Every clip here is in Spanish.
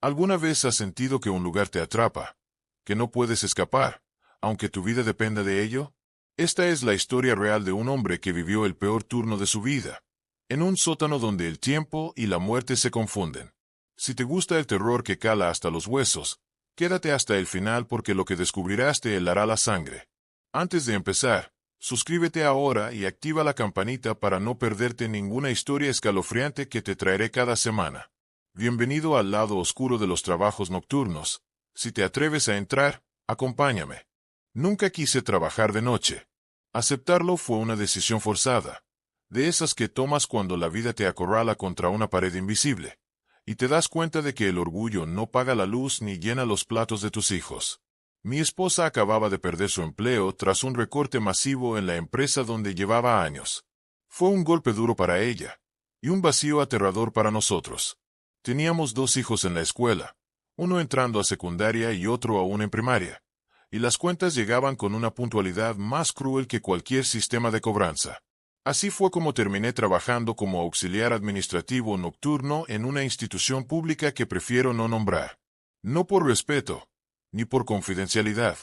¿Alguna vez has sentido que un lugar te atrapa, que no puedes escapar, aunque tu vida dependa de ello? Esta es la historia real de un hombre que vivió el peor turno de su vida, en un sótano donde el tiempo y la muerte se confunden. Si te gusta el terror que cala hasta los huesos, quédate hasta el final porque lo que descubrirás te helará la sangre. Antes de empezar, suscríbete ahora y activa la campanita para no perderte ninguna historia escalofriante que te traeré cada semana. Bienvenido al lado oscuro de los trabajos nocturnos. Si te atreves a entrar, acompáñame. Nunca quise trabajar de noche. Aceptarlo fue una decisión forzada, de esas que tomas cuando la vida te acorrala contra una pared invisible, y te das cuenta de que el orgullo no paga la luz ni llena los platos de tus hijos. Mi esposa acababa de perder su empleo tras un recorte masivo en la empresa donde llevaba años. Fue un golpe duro para ella, y un vacío aterrador para nosotros. Teníamos 2 hijos en la escuela, uno entrando a secundaria y otro aún en primaria, y las cuentas llegaban con una puntualidad más cruel que cualquier sistema de cobranza. Así fue como terminé trabajando como auxiliar administrativo nocturno en una institución pública que prefiero no nombrar. No por respeto, ni por confidencialidad,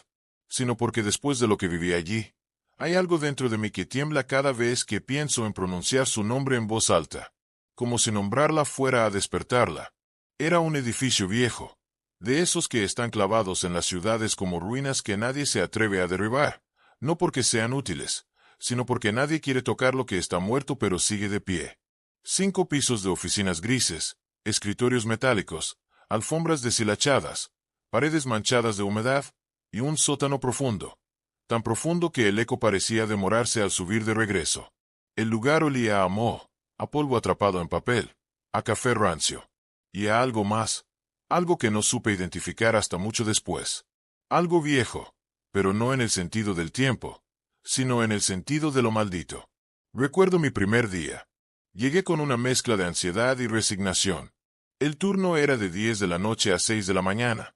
sino porque después de lo que viví allí, hay algo dentro de mí que tiembla cada vez que pienso en pronunciar su nombre en voz alta, como si nombrarla fuera a despertarla. Era un edificio viejo, de esos que están clavados en las ciudades como ruinas que nadie se atreve a derribar, no porque sean útiles, sino porque nadie quiere tocar lo que está muerto pero sigue de pie. 5 pisos de oficinas grises, escritorios metálicos, alfombras deshilachadas, paredes manchadas de humedad, y un sótano profundo, tan profundo que el eco parecía demorarse al subir de regreso. El lugar olía a moho, a polvo atrapado en papel, a café rancio, y a algo más, algo que no supe identificar hasta mucho después. Algo viejo, pero no en el sentido del tiempo, sino en el sentido de lo maldito. Recuerdo mi primer día. Llegué con una mezcla de ansiedad y resignación. El turno era de 10 de la noche a 6 de la mañana,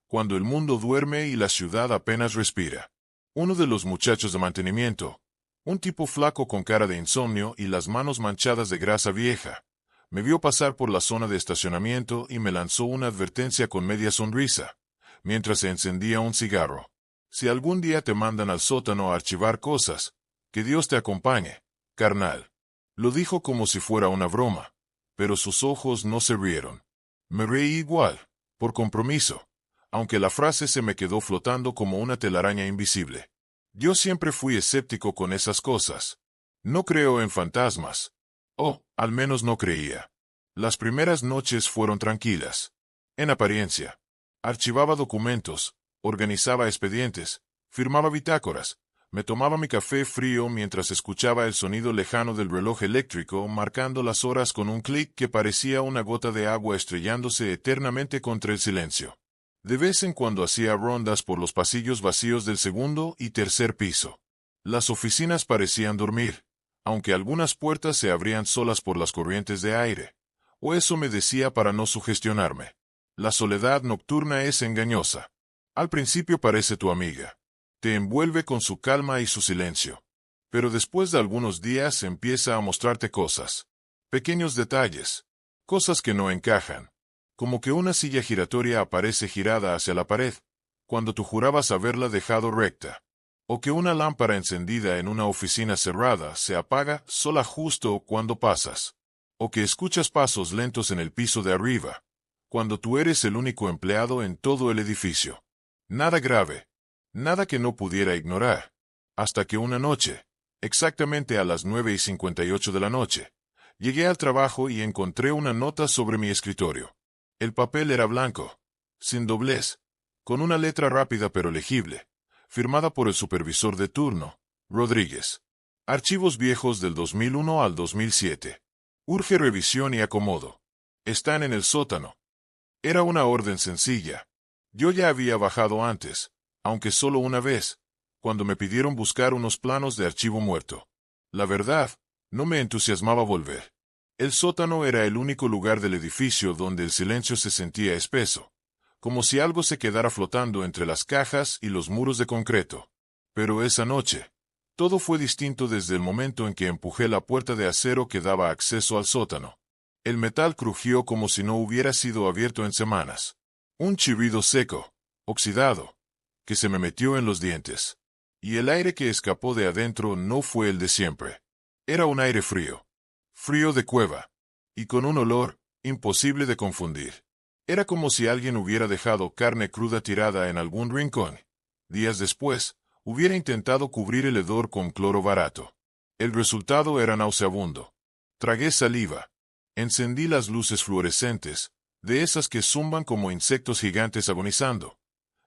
cuando el mundo duerme y la ciudad apenas respira. Uno de los muchachos de mantenimiento, un tipo flaco con cara de insomnio y las manos manchadas de grasa vieja, me vio pasar por la zona de estacionamiento y me lanzó una advertencia con media sonrisa, mientras se encendía un cigarro. Si algún día te mandan al sótano a archivar cosas, que Dios te acompañe, carnal. Lo dijo como si fuera una broma, pero sus ojos no se rieron. Me reí igual, por compromiso, aunque la frase se me quedó flotando como una telaraña invisible. Yo siempre fui escéptico con esas cosas. No creo en fantasmas. O, al menos no creía. Las primeras noches fueron tranquilas. En apariencia. Archivaba documentos, organizaba expedientes, firmaba bitácoras, me tomaba mi café frío mientras escuchaba el sonido lejano del reloj eléctrico marcando las horas con un clic que parecía una gota de agua estrellándose eternamente contra el silencio. De vez en cuando hacía rondas por los pasillos vacíos del segundo y tercer piso. Las oficinas parecían dormir, aunque algunas puertas se abrían solas por las corrientes de aire, o eso me decía para no sugestionarme. La soledad nocturna es engañosa. Al principio parece tu amiga. Te envuelve con su calma y su silencio. Pero después de algunos días empieza a mostrarte cosas. Pequeños detalles. Cosas que no encajan. Como que una silla giratoria aparece girada hacia la pared, cuando tú jurabas haberla dejado recta. O que una lámpara encendida en una oficina cerrada se apaga sola justo cuando pasas. O que escuchas pasos lentos en el piso de arriba, cuando tú eres el único empleado en todo el edificio. Nada grave. Nada que no pudiera ignorar. Hasta que una noche, exactamente a las 9:58 de la noche, llegué al trabajo y encontré una nota sobre mi escritorio. El papel era blanco, sin doblez, con una letra rápida pero legible, firmada por el supervisor de turno, Rodríguez. Archivos viejos del 2001 al 2007. Urge revisión y acomodo. Están en el sótano. Era una orden sencilla. Yo ya había bajado antes, aunque solo una vez, cuando me pidieron buscar unos planos de archivo muerto. La verdad, no me entusiasmaba volver. El sótano era el único lugar del edificio donde el silencio se sentía espeso, como si algo se quedara flotando entre las cajas y los muros de concreto. Pero esa noche, todo fue distinto desde el momento en que empujé la puerta de acero que daba acceso al sótano. El metal crujió como si no hubiera sido abierto en semanas. Un chirrido seco, oxidado, que se me metió en los dientes. Y el aire que escapó de adentro no fue el de siempre. Era un aire frío. Frío de cueva. Y con un olor imposible de confundir. Era como si alguien hubiera dejado carne cruda tirada en algún rincón. Días después, hubiera intentado cubrir el hedor con cloro barato. El resultado era nauseabundo. Tragué saliva. Encendí las luces fluorescentes, de esas que zumban como insectos gigantes agonizando.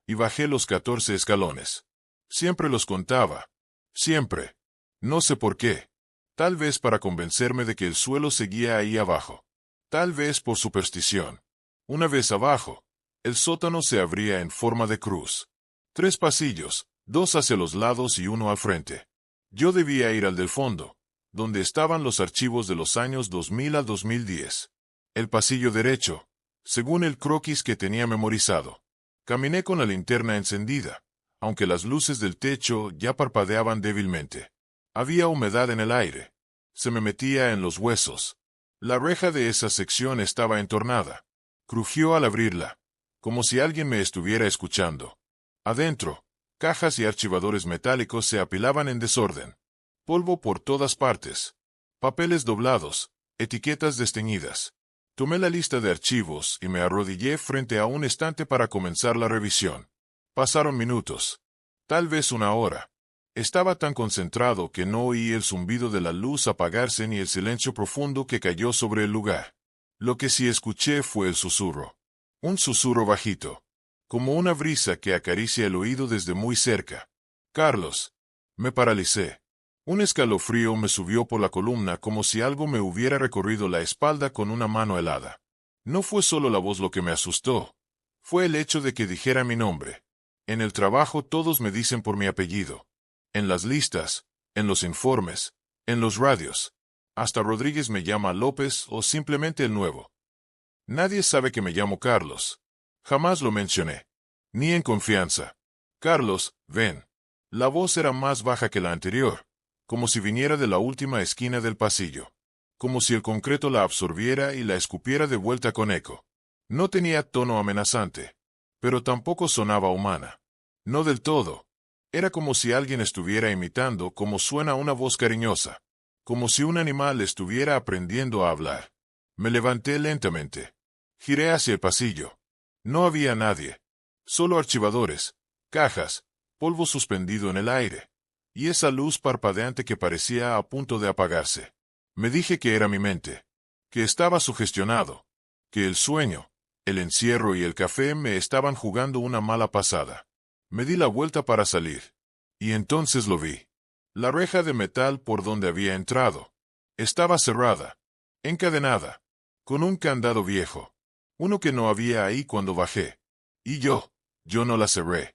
Y bajé los 14 escalones. Siempre los contaba. Siempre. No sé por qué. Tal vez para convencerme de que el suelo seguía ahí abajo. Tal vez por superstición. Una vez abajo, el sótano se abría en forma de cruz. 3 pasillos, 2 hacia los lados y 1 al frente. Yo debía ir al del fondo, donde estaban los archivos de los años 2000 a 2010. El pasillo derecho, según el croquis que tenía memorizado. Caminé con la linterna encendida, aunque las luces del techo ya parpadeaban débilmente. Había humedad en el aire. Se me metía en los huesos. La reja de esa sección estaba entornada. Crujió al abrirla, como si alguien me estuviera escuchando. Adentro, cajas y archivadores metálicos se apilaban en desorden. Polvo por todas partes. Papeles doblados, etiquetas desteñidas. Tomé la lista de archivos y me arrodillé frente a un estante para comenzar la revisión. Pasaron minutos. Tal vez 1 hora. Estaba tan concentrado que no oí el zumbido de la luz apagarse ni el silencio profundo que cayó sobre el lugar. Lo que sí escuché fue el susurro. Un susurro bajito, como una brisa que acaricia el oído desde muy cerca. Carlos. Me paralicé. Un escalofrío me subió por la columna como si algo me hubiera recorrido la espalda con una mano helada. No fue solo la voz lo que me asustó. Fue el hecho de que dijera mi nombre. En el trabajo todos me dicen por mi apellido. En las listas, en los informes, en los radios. Hasta Rodríguez me llama López o simplemente el Nuevo. Nadie sabe que me llamo Carlos. Jamás lo mencioné. Ni en confianza. Carlos, ven. La voz era más baja que la anterior, como si viniera de la última esquina del pasillo. Como si el concreto la absorbiera y la escupiera de vuelta con eco. No tenía tono amenazante, pero tampoco sonaba humana. No del todo. Era como si alguien estuviera imitando cómo suena una voz cariñosa. Como si un animal estuviera aprendiendo a hablar. Me levanté lentamente. Giré hacia el pasillo. No había nadie. Solo archivadores, cajas, polvo suspendido en el aire. Y esa luz parpadeante que parecía a punto de apagarse. Me dije que era mi mente. Que estaba sugestionado. Que el sueño, el encierro y el café me estaban jugando una mala pasada. Me di la vuelta para salir. Y entonces lo vi. La reja de metal por donde había entrado. Estaba cerrada. Encadenada. Con un candado viejo. Uno que no había ahí cuando bajé. Y yo no la cerré.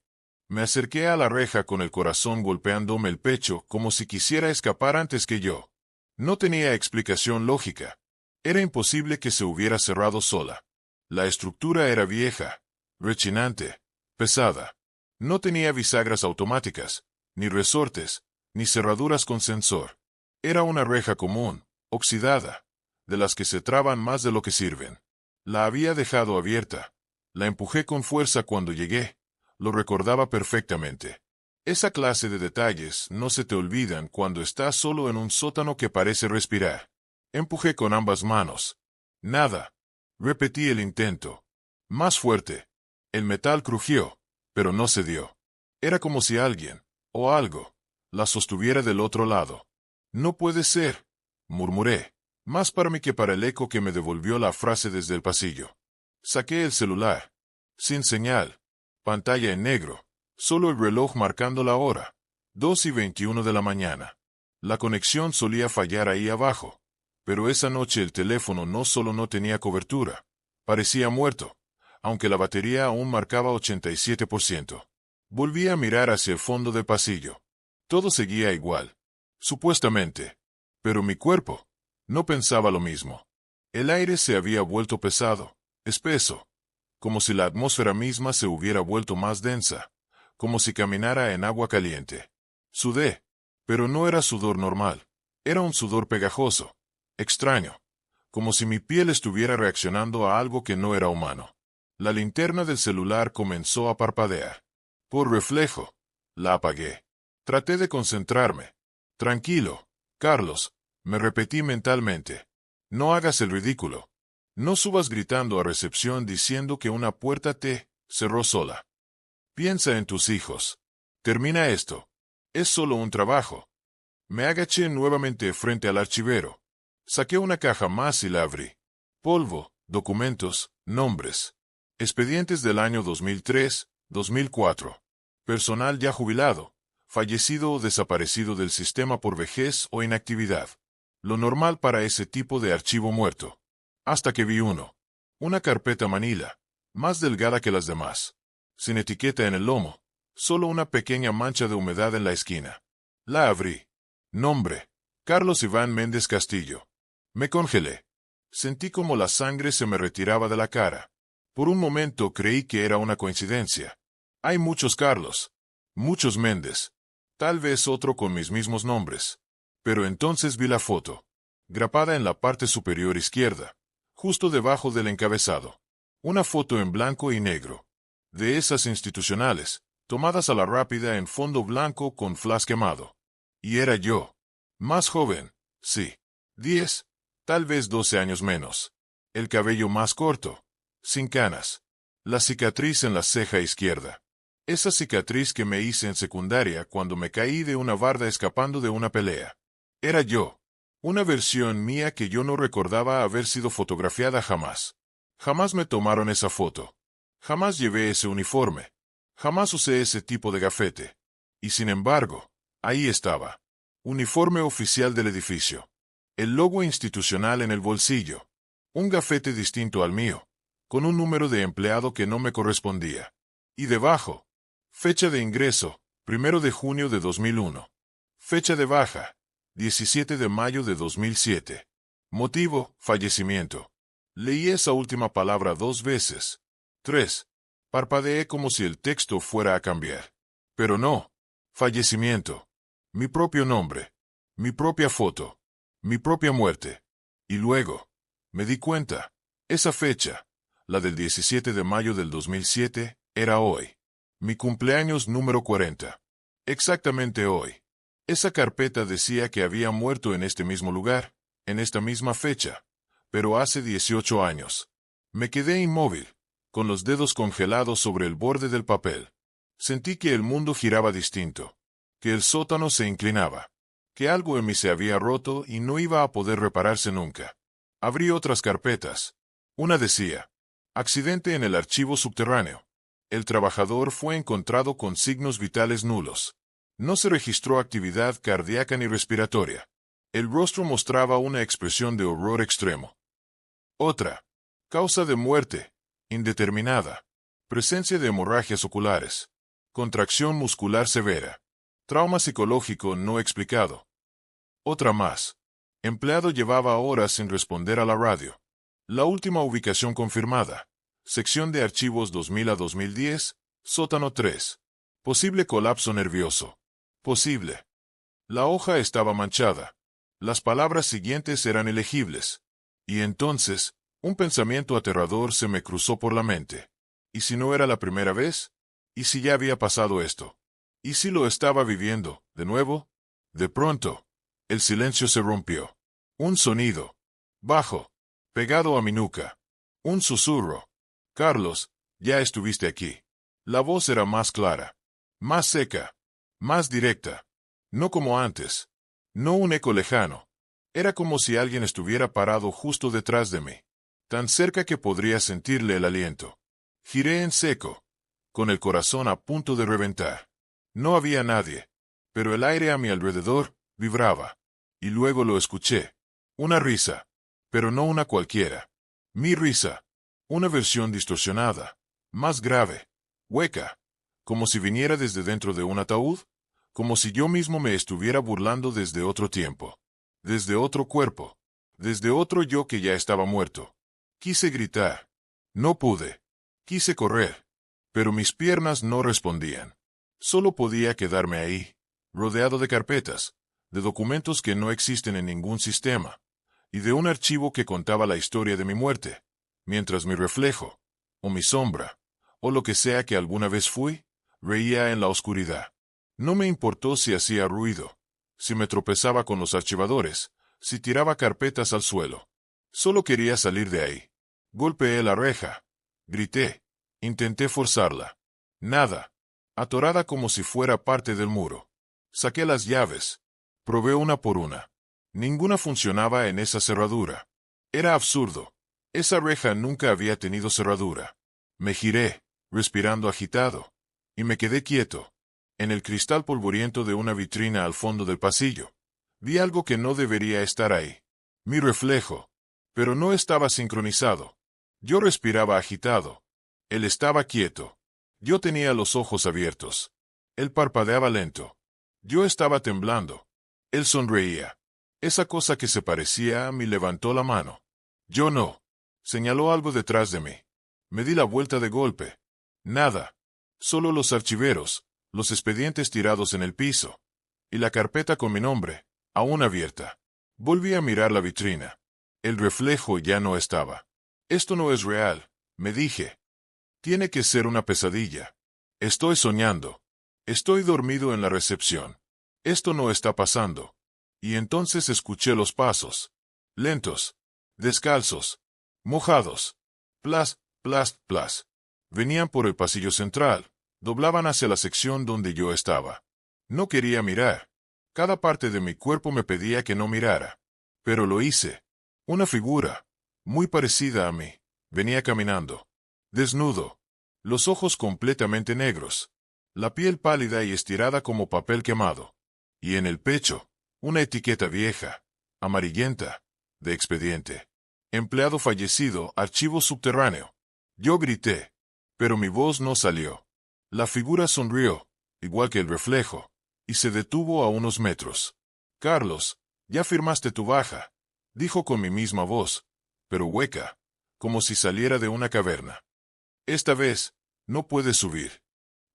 Me acerqué a la reja con el corazón golpeándome el pecho como si quisiera escapar antes que yo. No tenía explicación lógica. Era imposible que se hubiera cerrado sola. La estructura era vieja, rechinante, pesada. No tenía bisagras automáticas, ni resortes, ni cerraduras con sensor. Era una reja común, oxidada, de las que se traban más de lo que sirven. La había dejado abierta. La empujé con fuerza cuando llegué. Lo recordaba perfectamente. Esa clase de detalles no se te olvidan cuando estás solo en un sótano que parece respirar. Empujé con ambas manos. Nada. Repetí el intento. Más fuerte. El metal crujió, pero no cedió. Era como si alguien, o algo, la sostuviera del otro lado. No puede ser, murmuré, más para mí que para el eco que me devolvió la frase desde el pasillo. Saqué el celular. Sin señal. Pantalla en negro. Solo el reloj marcando la hora. 2:21 de la mañana. La conexión solía fallar ahí abajo. Pero esa noche el teléfono no solo no tenía cobertura. Parecía muerto, aunque la batería aún marcaba 87%. Volví a mirar hacia el fondo del pasillo. Todo seguía igual. Supuestamente. Pero mi cuerpo no pensaba lo mismo. El aire se había vuelto pesado, espeso. Como si la atmósfera misma se hubiera vuelto más densa. Como si caminara en agua caliente. Sudé. Pero no era sudor normal. Era un sudor pegajoso. Extraño. como si mi piel estuviera reaccionando a algo que no era humano. La linterna del celular comenzó a parpadear. Por reflejo, la apagué. Traté de concentrarme. Tranquilo, Carlos, me repetí mentalmente. No hagas el ridículo. No subas gritando a recepción diciendo que una puerta te cerró sola. Piensa en tus hijos. Termina esto. Es solo un trabajo. Me agaché nuevamente frente al archivero. Saqué una caja más y la abrí. Polvo, documentos, nombres. Expedientes del año 2003, 2004. Personal ya jubilado, fallecido o desaparecido del sistema por vejez o inactividad. Lo normal para ese tipo de archivo muerto. Hasta que vi uno. Una carpeta manila, más delgada que las demás. Sin etiqueta en el lomo, solo una pequeña mancha de humedad en la esquina. La abrí. Nombre: Carlos Iván Méndez Castillo. Me congelé. Sentí como la sangre se me retiraba de la cara. Por un momento creí que era una coincidencia. Hay muchos Carlos, muchos Méndez, tal vez otro con mis mismos nombres. Pero entonces vi la foto, grapada en la parte superior izquierda, justo debajo del encabezado. Una foto en blanco y negro. De esas institucionales, tomadas a la rápida en fondo blanco con flash quemado. Y era yo. Más joven, sí. 10, tal vez 12 años menos. El cabello más corto, sin canas. La cicatriz en la ceja izquierda. Esa cicatriz que me hice en secundaria cuando me caí de una barda escapando de una pelea. Era yo. Una versión mía que yo no recordaba haber sido fotografiada jamás. Jamás me tomaron esa foto. Jamás llevé ese uniforme. Jamás usé ese tipo de gafete. Y sin embargo, ahí estaba. Uniforme oficial del edificio. El logo institucional en el bolsillo. Un gafete distinto al mío, con un número de empleado que no me correspondía. Y debajo, fecha de ingreso, 1 de junio de 2001. Fecha de baja, 17 de mayo de 2007. Motivo: fallecimiento. Leí esa última palabra 2 veces. 3. Parpadeé como si el texto fuera a cambiar. Pero no. Fallecimiento. Mi propio nombre. Mi propia foto. Mi propia muerte. Y luego, me di cuenta, esa fecha, la del 17 de mayo del 2007, era hoy. Mi cumpleaños número 40. Exactamente hoy. Esa carpeta decía que había muerto en este mismo lugar, en esta misma fecha, pero hace 18 años. Me quedé inmóvil, con los dedos congelados sobre el borde del papel. Sentí que el mundo giraba distinto, que el sótano se inclinaba, que algo en mí se había roto y no iba a poder repararse nunca. Abrí otras carpetas. Una decía: accidente en el archivo subterráneo. El trabajador fue encontrado con signos vitales nulos. No se registró actividad cardíaca ni respiratoria. El rostro mostraba una expresión de horror extremo. Otra: causa de muerte, indeterminada. Presencia de hemorragias oculares. Contracción muscular severa. Trauma psicológico no explicado. Otra más. Empleado llevaba horas sin responder a la radio. La última ubicación confirmada. Sección de archivos 2000 a 2010, sótano 3. Posible colapso nervioso. Posible. La hoja estaba manchada. Las palabras siguientes eran ilegibles. Y entonces, un pensamiento aterrador se me cruzó por la mente. ¿Y si no era la primera vez? ¿Y si ya había pasado esto? ¿Y si lo estaba viviendo, de nuevo? De pronto, el silencio se rompió. Un sonido. Bajo. Pegado a mi nuca. Un susurro. Carlos, ya estuviste aquí. La voz era más clara. Más seca. Más directa. No como antes. No un eco lejano. Era como si alguien estuviera parado justo detrás de mí. Tan cerca que podría sentirle el aliento. Giré en seco, con el corazón a punto de reventar. No había nadie, pero el aire a mi alrededor vibraba. Y luego lo escuché. Una risa, pero no una cualquiera. Mi risa. Una versión distorsionada, más grave, hueca, como si viniera desde dentro de un ataúd, como si yo mismo me estuviera burlando desde otro tiempo, desde otro cuerpo, desde otro yo que ya estaba muerto. Quise gritar. No pude. Quise correr. Pero mis piernas no respondían. Solo podía quedarme ahí, rodeado de carpetas, de documentos que no existen en ningún sistema, y de un archivo que contaba la historia de mi muerte, mientras mi reflejo, o mi sombra, o lo que sea que alguna vez fui, reía en la oscuridad. No me importó si hacía ruido, si me tropezaba con los archivadores, si tiraba carpetas al suelo. Solo quería salir de ahí. Golpeé la reja. Grité. Intenté forzarla. Nada. Atorada como si fuera parte del muro. Saqué las llaves. Probé una por una. Ninguna funcionaba en esa cerradura. Era absurdo. Esa reja nunca había tenido cerradura. Me giré, respirando agitado, y me quedé quieto. En el cristal polvoriento de una vitrina al fondo del pasillo, vi algo que no debería estar ahí. Mi reflejo. Pero no estaba sincronizado. Yo respiraba agitado. Él estaba quieto. Yo tenía los ojos abiertos. Él parpadeaba lento. Yo estaba temblando. Él sonreía. Esa cosa que se parecía a mí levantó la mano. Yo no. Señaló algo detrás de mí. Me di la vuelta de golpe. Nada. Solo los archiveros, los expedientes tirados en el piso, y la carpeta con mi nombre, aún abierta. Volví a mirar la vitrina. El reflejo ya no estaba. Esto no es real, me dije. Tiene que ser una pesadilla. Estoy soñando. Estoy dormido en la recepción. Esto no está pasando. Y entonces escuché los pasos. Lentos. Descalzos. Mojados. Plas, plas, plas. Venían por el pasillo central. Doblaban hacia la sección donde yo estaba. No quería mirar. Cada parte de mi cuerpo me pedía que no mirara. Pero lo hice. Una figura, muy parecida a mí, venía caminando. Desnudo. Los ojos completamente negros. La piel pálida y estirada como papel quemado. Y en el pecho, una etiqueta vieja, amarillenta, de expediente. Empleado fallecido, archivo subterráneo. Yo grité, pero mi voz no salió. La figura sonrió, igual que el reflejo, y se detuvo a unos metros. Carlos, ya firmaste tu baja, dijo con mi misma voz, pero hueca, como si saliera de una caverna. Esta vez, no puedes subir.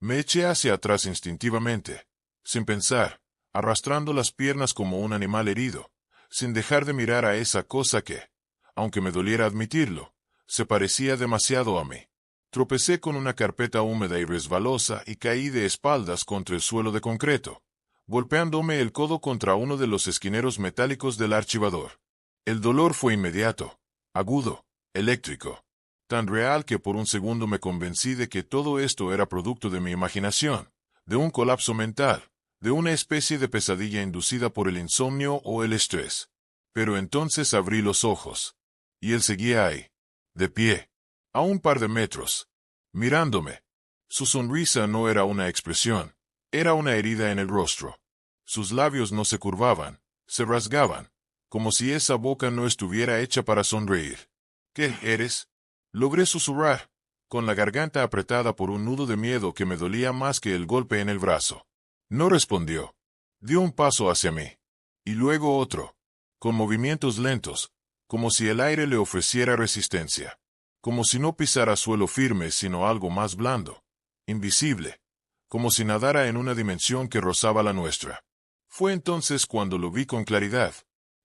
Me eché hacia atrás instintivamente, sin pensar, arrastrando las piernas como un animal herido, sin dejar de mirar a esa cosa que, aunque me doliera admitirlo, se parecía demasiado a mí. Tropecé con una carpeta húmeda y resbalosa y caí de espaldas contra el suelo de concreto, golpeándome el codo contra uno de los esquineros metálicos del archivador. El dolor fue inmediato, agudo, eléctrico, tan real que por un segundo me convencí de que todo esto era producto de mi imaginación, de un colapso mental, de una especie de pesadilla inducida por el insomnio o el estrés. Pero entonces abrí los ojos, y él seguía ahí, de pie, a un par de metros, mirándome. Su sonrisa no era una expresión, era una herida en el rostro. Sus labios no se curvaban, se rasgaban, como si esa boca no estuviera hecha para sonreír. ¿Qué eres? Logré susurrar, con la garganta apretada por un nudo de miedo que me dolía más que el golpe en el brazo. No respondió. Dio un paso hacia mí, y luego otro, con movimientos lentos, como si el aire le ofreciera resistencia. Como si no pisara suelo firme sino algo más blando, invisible, como si nadara en una dimensión que rozaba la nuestra. Fue entonces cuando lo vi con claridad.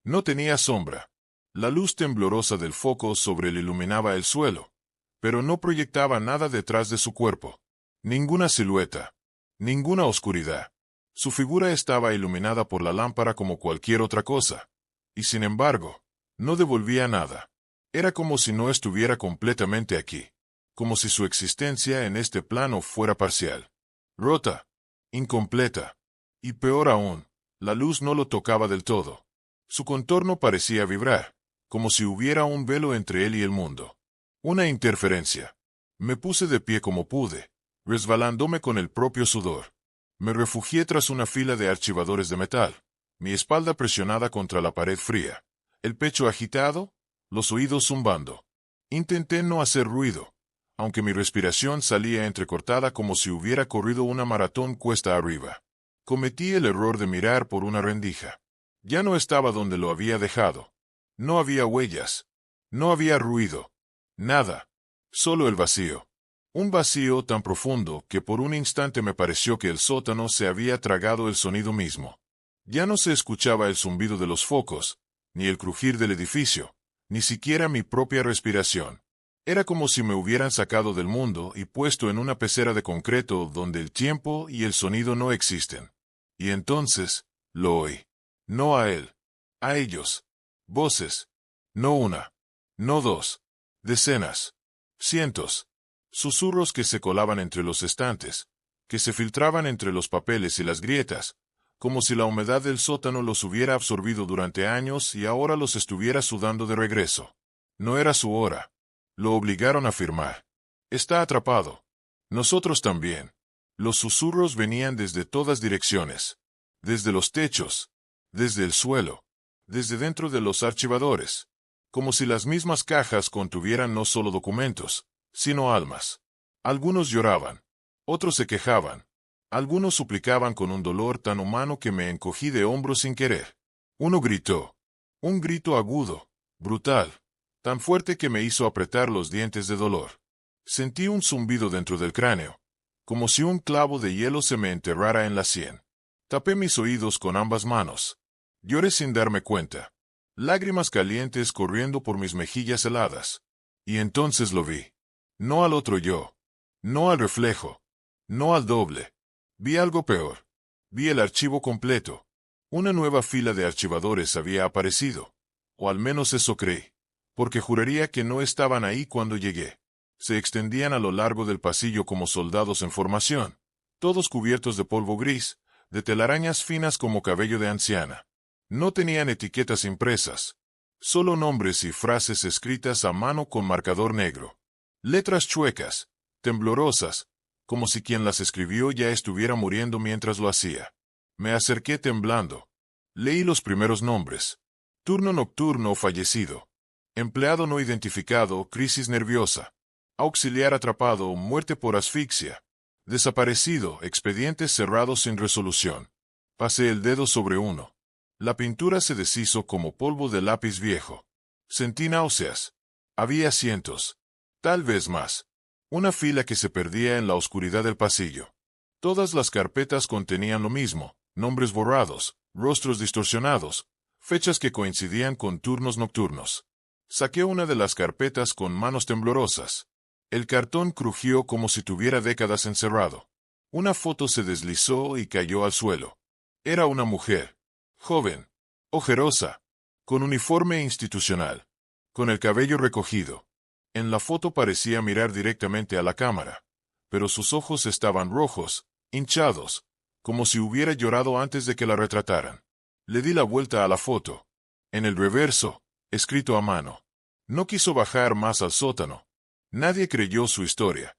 No tenía sombra. La luz temblorosa del foco sobre él iluminaba el suelo, pero no proyectaba nada detrás de su cuerpo. Ninguna silueta. Ninguna oscuridad. Su figura estaba iluminada por la lámpara como cualquier otra cosa, y sin embargo, no devolvía nada. Era como si no estuviera completamente aquí, como si su existencia en este plano fuera parcial, rota, incompleta, y peor aún, la luz no lo tocaba del todo. Su contorno parecía vibrar, como si hubiera un velo entre él y el mundo. Una interferencia. Me puse de pie como pude, resbalándome con el propio sudor. Me refugié tras una fila de archivadores de metal, mi espalda presionada contra la pared fría, el pecho agitado, los oídos zumbando. Intenté no hacer ruido, aunque mi respiración salía entrecortada como si hubiera corrido una maratón cuesta arriba. Cometí el error de mirar por una rendija. Ya no estaba donde lo había dejado. No había huellas. No había ruido. Nada. Solo el vacío. Un vacío tan profundo que por un instante me pareció que el sótano se había tragado el sonido mismo. Ya no se escuchaba el zumbido de los focos, ni el crujir del edificio, ni siquiera mi propia respiración. Era como si me hubieran sacado del mundo y puesto en una pecera de concreto donde el tiempo y el sonido no existen. Y entonces, lo oí. No a él. A ellos. Voces. No una. No dos. Decenas. Cientos. Susurros que se colaban entre los estantes, que se filtraban entre los papeles y las grietas, como si la humedad del sótano los hubiera absorbido durante años y ahora los estuviera sudando de regreso. No era su hora. Lo obligaron a firmar. Está atrapado. Nosotros también. Los susurros venían desde todas direcciones. Desde los techos. Desde el suelo. Desde dentro de los archivadores. Como si las mismas cajas contuvieran no solo documentos, sino almas. Algunos lloraban. Otros se quejaban. Algunos suplicaban con un dolor tan humano que me encogí de hombros sin querer. Uno gritó. Un grito agudo, brutal, tan fuerte que me hizo apretar los dientes de dolor. Sentí un zumbido dentro del cráneo, como si un clavo de hielo se me enterrara en la sien. Tapé mis oídos con ambas manos. Lloré sin darme cuenta. Lágrimas calientes corriendo por mis mejillas heladas. Y entonces lo vi. No al otro yo. No al reflejo. No al doble. Vi algo peor. Vi el archivo completo. Una nueva fila de archivadores había aparecido. O al menos eso creí. Porque juraría que no estaban ahí cuando llegué. Se extendían a lo largo del pasillo como soldados en formación, todos cubiertos de polvo gris, de telarañas finas como cabello de anciana. No tenían etiquetas impresas, solo nombres y frases escritas a mano con marcador negro. Letras chuecas, temblorosas, como si quien las escribió ya estuviera muriendo mientras lo hacía. Me acerqué temblando. Leí los primeros nombres. Turno nocturno fallecido. Empleado no identificado, crisis nerviosa. Auxiliar atrapado, muerte por asfixia. Desaparecido, expedientes cerrados sin resolución. Pasé el dedo sobre uno. La pintura se deshizo como polvo de lápiz viejo. Sentí náuseas. Había cientos. Tal vez más. Una fila que se perdía en la oscuridad del pasillo. Todas las carpetas contenían lo mismo, nombres borrados, rostros distorsionados, fechas que coincidían con turnos nocturnos. Saqué una de las carpetas con manos temblorosas. El cartón crujió como si tuviera décadas encerrado. Una foto se deslizó y cayó al suelo. Era una mujer. Joven. Ojerosa. Con uniforme institucional. Con el cabello recogido. En la foto parecía mirar directamente a la cámara. Pero sus ojos estaban rojos, hinchados, como si hubiera llorado antes de que la retrataran. Le di la vuelta a la foto. En el reverso, escrito a mano. No quiso bajar más al sótano. Nadie creyó su historia.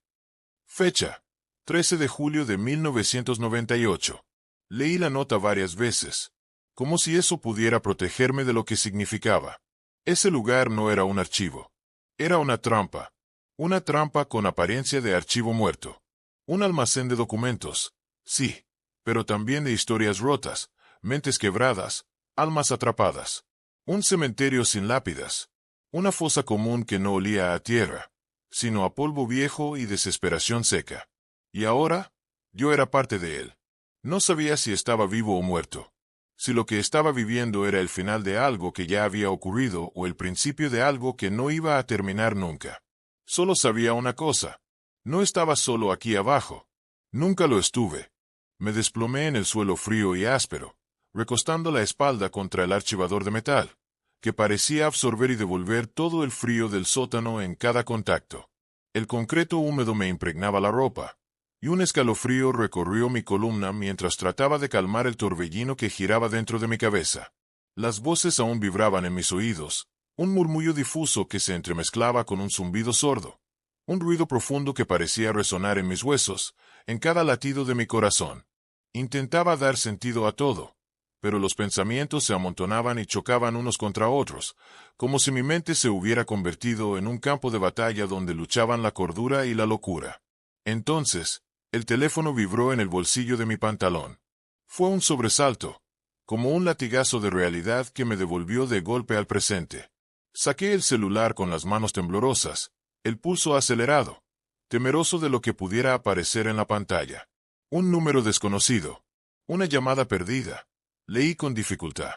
Fecha: 13 de julio de 1998. Leí la nota varias veces, como si eso pudiera protegerme de lo que significaba. Ese lugar no era un archivo. Era una trampa. Una trampa con apariencia de archivo muerto. Un almacén de documentos, sí, pero también de historias rotas, mentes quebradas, almas atrapadas. Un cementerio sin lápidas. Una fosa común que no olía a tierra, sino a polvo viejo y desesperación seca. Y ahora, yo era parte de él. No sabía si estaba vivo o muerto. Si lo que estaba viviendo era el final de algo que ya había ocurrido o el principio de algo que no iba a terminar nunca. Solo sabía una cosa. No estaba solo aquí abajo. Nunca lo estuve. Me desplomé en el suelo frío y áspero, recostando la espalda contra el archivador de metal, que parecía absorber y devolver todo el frío del sótano en cada contacto. El concreto húmedo me impregnaba la ropa, y un escalofrío recorrió mi columna mientras trataba de calmar el torbellino que giraba dentro de mi cabeza. Las voces aún vibraban en mis oídos, un murmullo difuso que se entremezclaba con un zumbido sordo, un ruido profundo que parecía resonar en mis huesos, en cada latido de mi corazón. Intentaba dar sentido a todo, pero los pensamientos se amontonaban y chocaban unos contra otros, como si mi mente se hubiera convertido en un campo de batalla donde luchaban la cordura y la locura. Entonces, el teléfono vibró en el bolsillo de mi pantalón. Fue un sobresalto, como un latigazo de realidad que me devolvió de golpe al presente. Saqué el celular con las manos temblorosas, el pulso acelerado, temeroso de lo que pudiera aparecer en la pantalla. Un número desconocido. Una llamada perdida. Leí con dificultad.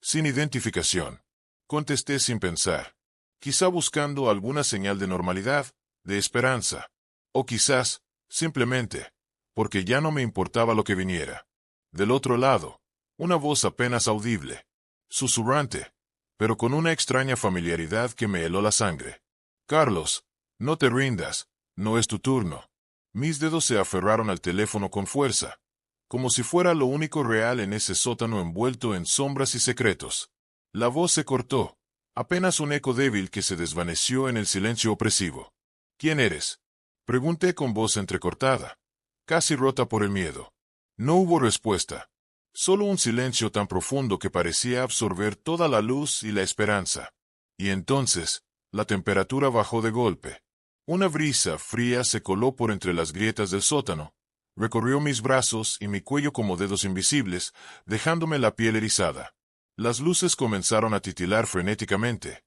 Sin identificación. Contesté sin pensar. Quizá buscando alguna señal de normalidad, de esperanza. O quizás, simplemente, porque ya no me importaba lo que viniera. Del otro lado, una voz apenas audible, susurrante, pero con una extraña familiaridad que me heló la sangre. Carlos, no te rindas, no es tu turno. Mis dedos se aferraron al teléfono con fuerza, como si fuera lo único real en ese sótano envuelto en sombras y secretos. La voz se cortó, apenas un eco débil que se desvaneció en el silencio opresivo. ¿Quién eres? Pregunté con voz entrecortada, casi rota por el miedo. No hubo respuesta. Solo un silencio tan profundo que parecía absorber toda la luz y la esperanza. Y entonces, la temperatura bajó de golpe. Una brisa fría se coló por entre las grietas del sótano, recorrió mis brazos y mi cuello como dedos invisibles, dejándome la piel erizada. Las luces comenzaron a titilar frenéticamente,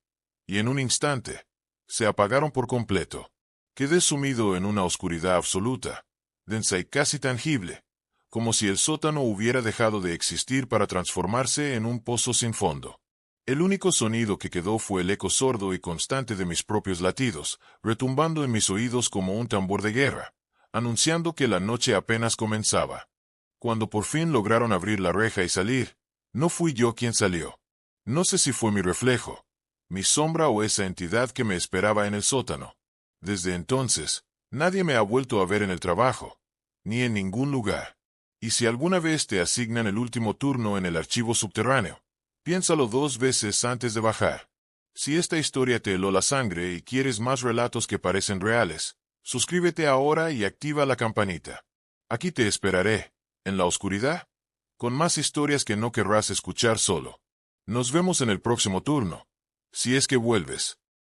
y en un instante, se apagaron por completo. Quedé sumido en una oscuridad absoluta, densa y casi tangible, como si el sótano hubiera dejado de existir para transformarse en un pozo sin fondo. El único sonido que quedó fue el eco sordo y constante de mis propios latidos, retumbando en mis oídos como un tambor de guerra, anunciando que la noche apenas comenzaba. Cuando por fin lograron abrir la reja y salir, no fui yo quien salió. No sé si fue mi reflejo, mi sombra o esa entidad que me esperaba en el sótano. Desde entonces, nadie me ha vuelto a ver en el trabajo, ni en ningún lugar. Y si alguna vez te asignan el último turno en el archivo subterráneo, piénsalo 2 veces antes de bajar. Si esta historia te heló la sangre y quieres más relatos que parecen reales, suscríbete ahora y activa la campanita. Aquí te esperaré, en la oscuridad, con más historias que no querrás escuchar solo. Nos vemos en el próximo turno, si es que vuelves.